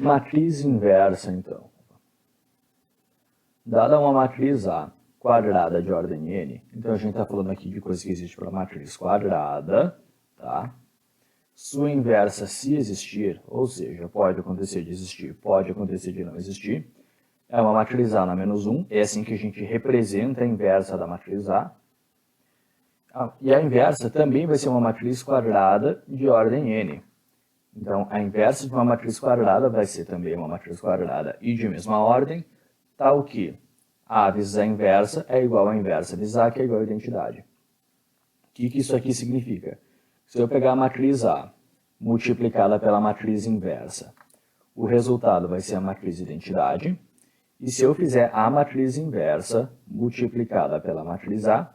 Matriz inversa, então. Dada uma matriz A quadrada de ordem n, então a gente está falando aqui de coisa que existe para matriz quadrada, tá? Sua inversa, se existir, ou seja, pode acontecer de existir, pode acontecer de não existir, é uma matriz A na menos 1, é assim que a gente representa a inversa da matriz A. E a inversa também vai ser uma matriz quadrada de ordem n. Então, a inversa de uma matriz quadrada vai ser também uma matriz quadrada e de mesma ordem, tal que A vezes a inversa é igual a inversa vezes A, que é igual a identidade. O que isso aqui significa? Se eu pegar a matriz A multiplicada pela matriz inversa, o resultado vai ser a matriz identidade. E se eu fizer a matriz inversa multiplicada pela matriz A,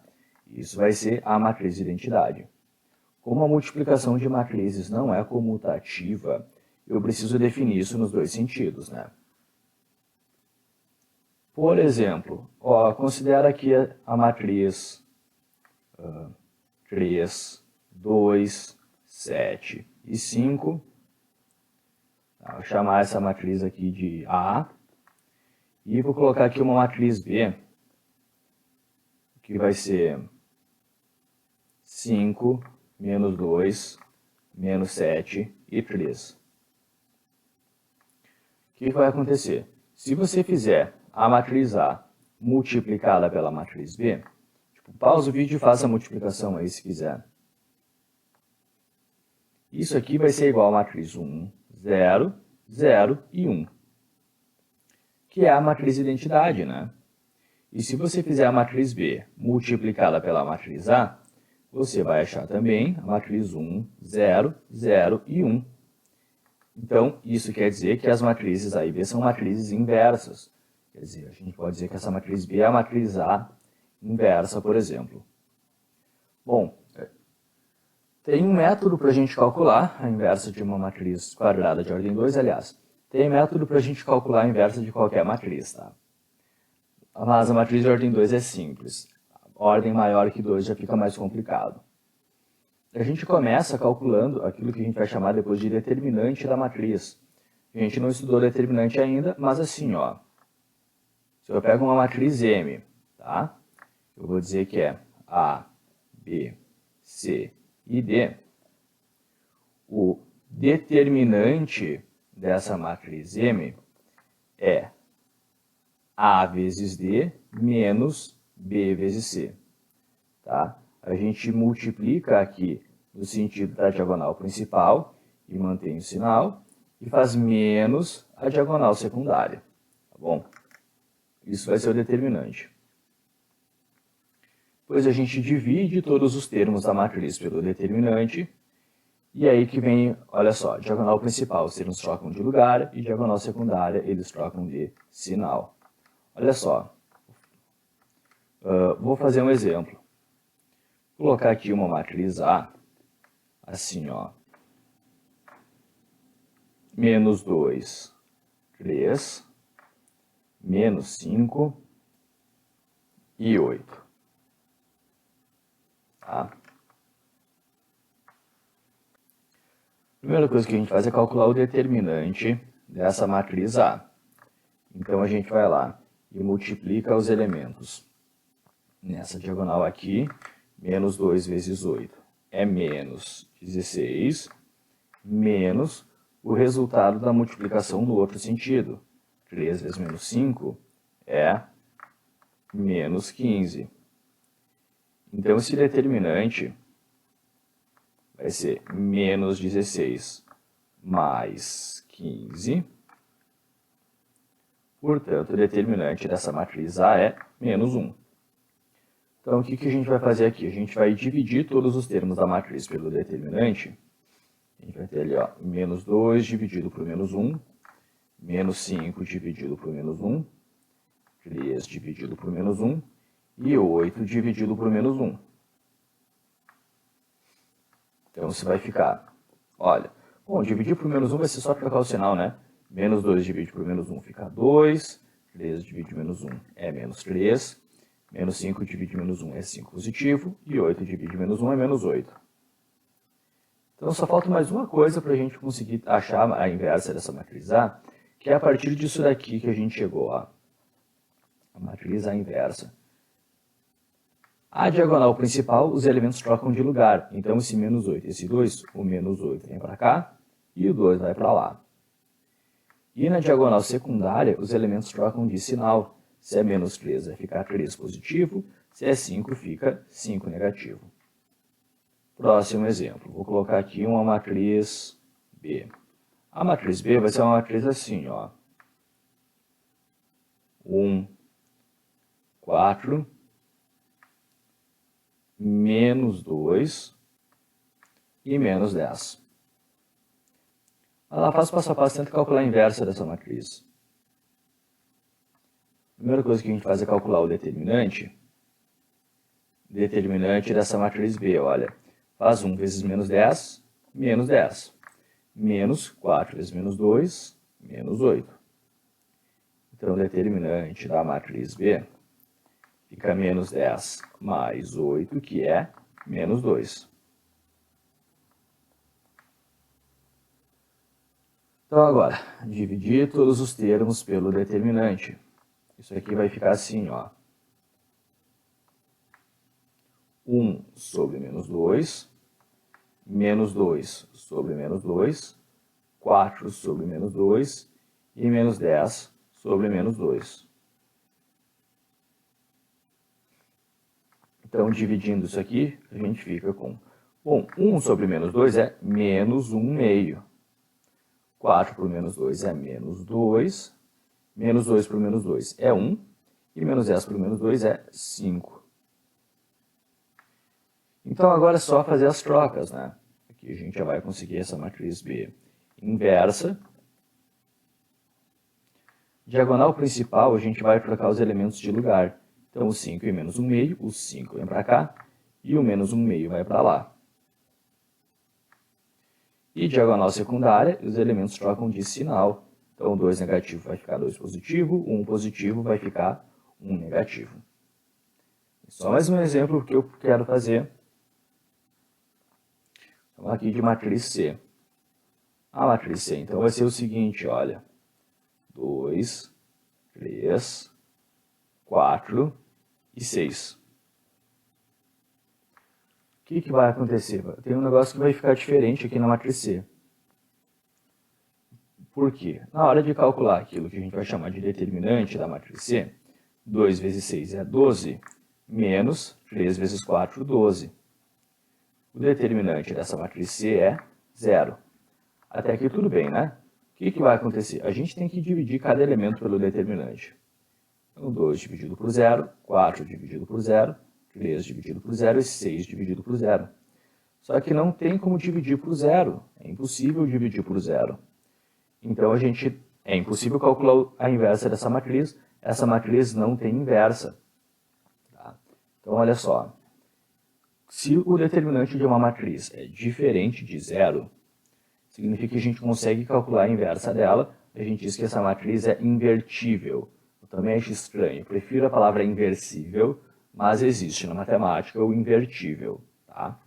isso vai ser a matriz identidade. Como a multiplicação de matrizes não é comutativa, eu preciso definir isso nos dois sentidos, né? Por exemplo, considera aqui a matriz 3, 2, 7 e 5. Vou chamar essa matriz aqui de A. E vou colocar aqui uma matriz B, que vai ser 5, menos 2, menos 7 e 3. O que vai acontecer? Se você fizer a matriz A multiplicada pela matriz B, pausa o vídeo e faça a multiplicação aí se quiser. Isso aqui vai ser igual a matriz 1, 0, 0 e 1. Que é a matriz identidade, né? E se você fizer a matriz B multiplicada pela matriz A, você vai achar também a matriz 1, 0, 0 e 1. Então, isso quer dizer que as matrizes A e B são matrizes inversas. Quer dizer, a gente pode dizer que essa matriz B é a matriz A inversa, por exemplo. Bom, tem um método para a gente calcular a inversa de uma matriz quadrada de ordem 2, aliás. Tem método para a gente calcular a inversa de qualquer matriz, tá? Mas a matriz de ordem 2 é simples. Ordem maior que 2 já fica mais complicado. A gente começa calculando aquilo que a gente vai chamar depois de determinante da matriz. A gente não estudou determinante ainda, mas assim, ó. Se eu pego uma matriz M, tá? Eu vou dizer que é A, B, C e D. O determinante dessa matriz M é A vezes D menos B vezes C. Tá? A gente multiplica aqui no sentido da diagonal principal e mantém o sinal e faz menos a diagonal secundária. Tá bom? Isso vai ser o determinante. Depois a gente divide todos os termos da matriz pelo determinante. E aí que vem, olha só, diagonal principal, os termos trocam de lugar, e diagonal secundária, eles trocam de sinal. Olha só, vou fazer um exemplo. Vou colocar aqui uma matriz A, assim, ó, menos 2, 3, menos 5 e 8. Tá? A primeira coisa que a gente faz é calcular o determinante dessa matriz A. Então, a gente vai lá e multiplica os elementos. Nessa diagonal aqui, menos 2 vezes 8 é menos 16, menos o resultado da multiplicação no outro sentido. 3 vezes menos 5 é menos 15. Então, esse determinante vai ser menos 16 mais 15. Portanto, o determinante dessa matriz A é menos 1. Então, o que a gente vai fazer aqui? A gente vai dividir todos os termos da matriz pelo determinante. A gente vai ter ali, ó, menos 2 dividido por menos 1, menos 5 dividido por menos 1, 3 dividido por menos 1 e 8 dividido por menos 1. Então, você vai ficar, olha, bom, dividir por menos 1 vai ser só trocar o sinal, né? Menos 2 divide por menos 1 fica 2, 3 divide menos 1 é menos 3, menos 5 divide menos 1 é 5 positivo, e 8 divide menos 1 é menos 8. Então, só falta mais uma coisa para a gente conseguir achar a inversa dessa matriz A, que é a partir disso daqui que a gente chegou, ó, a matriz A inversa. A diagonal principal, os elementos trocam de lugar. Então, esse menos 8 e esse 2, o menos 8 vem para cá e o 2 vai para lá. E na diagonal secundária, os elementos trocam de sinal. Se é menos 3, vai ficar 3 positivo. Se é 5, fica 5 negativo. Próximo exemplo. Vou colocar aqui uma matriz B. A matriz B vai ser uma matriz assim, ó. 1, 4, menos 2 e menos 10. Ela faz passo a passo, tenta calcular a inversa dessa matriz. A primeira coisa que a gente faz é calcular o determinante. Determinante dessa matriz B, olha. Faz 1 vezes menos 10, menos 10. Menos 4 vezes menos 2, menos 8. Então, o determinante da matriz B fica menos 10 mais 8, que é menos 2. Então, agora, dividir todos os termos pelo determinante. Isso aqui vai ficar assim, ó. 1 sobre menos 2, menos 2 sobre menos 2, 4 sobre menos 2 e menos 10 sobre menos 2. Então, dividindo isso aqui, a gente fica com... Bom, 1 sobre menos 2 é menos 1 meio. 4 por menos 2 é menos 2. Menos 2 por menos 2 é 1. E menos 10 por menos 2 é 5. Então, agora é só fazer as trocas, né? Aqui a gente já vai conseguir essa matriz B inversa. Diagonal principal, a gente vai trocar os elementos de lugar. Então, o 5 e menos 1 meio, o 5 vem para cá, e o menos 1 meio vai para lá. E diagonal secundária, os elementos trocam de sinal. Então, 2 negativo vai ficar 2 positivo, 1 positivo vai ficar 1 negativo. Só mais um exemplo que eu quero fazer. Vamos aqui de matriz C. A matriz C, então, vai ser o seguinte, olha. 2, 3, 4 e 6. O que vai acontecer? Tem um negócio que vai ficar diferente aqui na matriz C. Por quê? Na hora de calcular aquilo que a gente vai chamar de determinante da matriz C, 2 vezes 6 é 12, menos 3 vezes 4, 12. O determinante dessa matriz C é 0. Até aqui tudo bem, né? O que vai acontecer? A gente tem que dividir cada elemento pelo determinante. Então, 2 dividido por 0, 4 dividido por 0, 3 dividido por 0 e 6 dividido por 0. Só que não tem como dividir por 0. É impossível dividir por 0. Então, é impossível calcular a inversa dessa matriz. Essa matriz não tem inversa. Tá? Então, olha só. Se o determinante de uma matriz é diferente de 0, significa que a gente consegue calcular a inversa dela. A gente diz que essa matriz é invertível. Eu também acho estranho. Eu prefiro a palavra inversível, mas existe na matemática o invertível. Tá?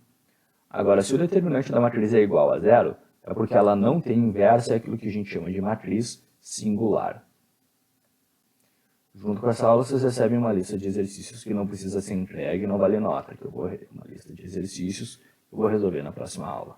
Agora, se o determinante da matriz é igual a 0, é porque ela não tem inversa, é aquilo que a gente chama de matriz singular. Junto com essa aula, vocês recebem uma lista de exercícios que não precisa ser entregue, não vale nota. Uma lista de exercícios que eu vou resolver na próxima aula.